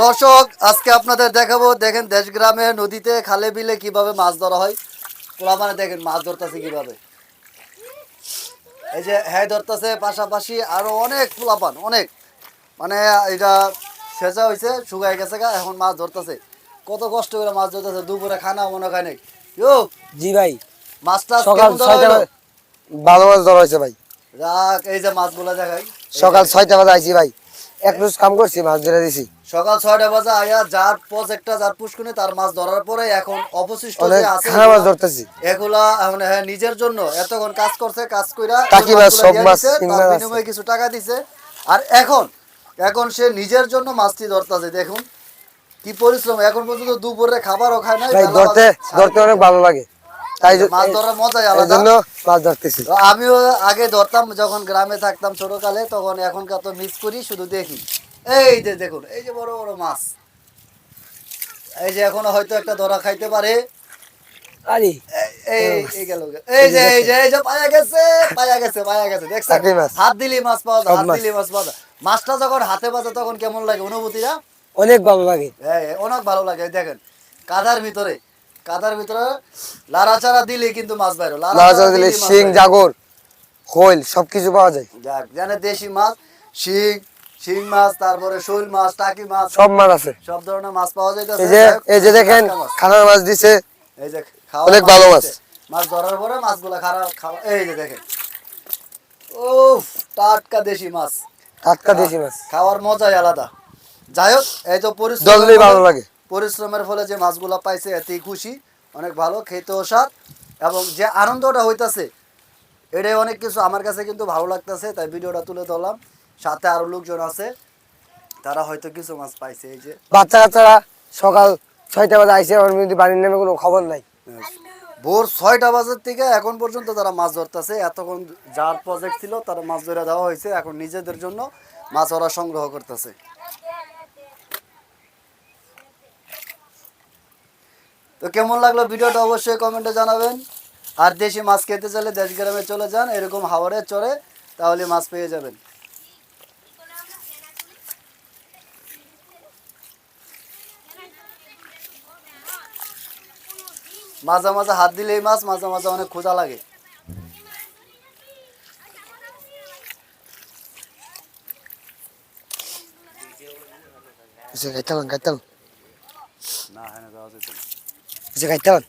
দর্শক আজকে আপনাদের দেখাবো, দেখেন দেশ গ্রামে নদীতে খালে বিলে কিভাবে মাছ ধরা হয়। পোলাপানে দেখেন মাছ ধরতেছে কিভাবে, এই যে হ্যাঁ ধরতেছে, পাশাপাশি আরো অনেক পোলাপান, অনেক মানে এটা সেচা হয়েছে, শুকাই গেছে গা, এখন মাছ ধরতেছে। কত কষ্ট করে মাছ ধরতেছে, দুপুরে খানা মনে খায় নাই। ইয়ো জি ভাই, মাছ টাছ সকাল কেমন ধরা 6টা হইলো? বাজে ভালো মাছ ধরা হয়েছে ভাই। রাখ, এই যে মাছগুলা দেখাই, এই সকাল দেখেন। 6টা বাজে আইছি ভাই, এক রোজ কাম করছি, মাছ ধরে দিছি। সকাল 6টা বাজে আয়া যার প্রজেক্টটা, যার পুষ্কুনি তার মাছ ধরার পরে এখন অবশিষ্ট যে অনেক আছে খানা মাছ এগুলা, ধরতেছি। এগুলা মানে হ্যাঁ নিজের জন্য এতক্ষণ কাজ করছে, কাজ কইরা ওই টাকি মাছ, মাছগুলা সব দিয়ে মাছ, দিছে, শিং তার মাছ আছে। বিনিময়ে কিছু টাকা দিছে। আর এখন এখন সে নিজের জন্য মাছটি ধরতেছে। দেখুন কি পরিশ্রম, এখন পর্যন্ত দুপুরে খাবারও খায় নাই, ভাই বেলা ধরতে বাজে ধরতে অনেক 3:30। ভালো লাগে, তাই এই যে মাছ ধরার মজাই এই আলাদা। জন্য মাছ ধরতেছি। তো আমিও আগে ধরতাম যখন গ্রামে থাকতাম ছোটকালে, তখন এখনকার তো মিস করি, শুধু দেখি। এই যে দেখুন, এই যে বড় বড় মাছ, এই যে এখনো হয়তো একটা ধরা খাইতে পারে। আরে এই বড় মাছ, এই গেল, এই যে এই দেখেন যে এই যে পায়া গেছে, পায়া গেছে, পায়া গেছে, দেখছেন? টাকি মাছ, হাত দিলি মাছ পাওয়া যায়, সব হাত মাছ দিলি মাছ পাওয়া যায়। মাছটা যখন হাতে বাজে তখন কেমন লাগে অনুভূতিটা? অনেক ভালো লাগে। অনেক ভালো লাগে। এই দেখেন কাদার ভিতরে, কাদার ভিতরে লাড়াচাড়া দিলে কিন্তু মাছ বাইরে, মাছ লাড়াচাড়া দিলে দিলে মাছ শিং, বাইরে। জাগর, খৈল সবকিছু পাওয়া যায়। যাক, জানে দেশি মাছ, শিং, শিং মাছ, তারপরে শোল মাছ, টাকি মাছ, সব মাছ আছে। সব ধরনের মাছ পাওয়া এই যাইতেছে। যে যাই হোক, এই যে আজকে দেখেন টাটকা মাছ। খানার মাছ দিছে, এই যে খাওয়ার অনেক মাছ ভালো মাছ, দিচ্ছে, মাছ ধরার পরে মাছগুলা খারাপ খাওয়া। এই যে দেখেন, ও টাটকা দেশি মাছ, টাটকা দেশি মাছ, খাওয়ার মজাই আলাদা। যাই হোক, এই তো পরিশ্রমের ধরলেই ফলে, ভালো লাগে। পরিশ্রমের ফলে যে মাছগুলা পাইছে এতেই খুশি। অনেক ভালো, খেতেও স্বাদ, এবং যে আনন্দটা হইতাছে এটাই অনেক কিছু। আমার কাছে কিন্তু ভালো লাগতেছে, তাই ভিডিওটা তুলে ধরলাম। সাথে আরো লোকজন আছে, তারা হয়তো কিছু মাছ পাইছে। এই যে বাচ্চা কাচ্চারা সকাল 6টা বাজে আইসে, আমার কিন্তু বাড়ির নামে কোনো খবর নাই। ভোর 6টা বাজার থেকে এখন পর্যন্ত তারা মাছ ধরতেছে। এতক্ষণ যার প্রজেক্ট ছিল তারা মাছ ধরে দেওয়া হয়েছে, এখন নিজেদের জন্য মাছ ওরা সংগ্রহ করতেছে। তো কেমন লাগলো ভিডিওটা অবশ্যই কমেন্টে জানাবেন। আর দেশি মাছ খেতে চাইলে দেশ গ্রামে চলে যান, এরকম হাওড়ে চড়ে, তাহলে মাছ পেয়ে যাবেন। মাঝে মাঝে হাত দিলেই মাছ, মাঝে মাঝে অনেক ক্ষুধা লাগে। গাইতাম গাইতাম না, হ্যাঁ, দেওয়া যেত না। গাইতাম।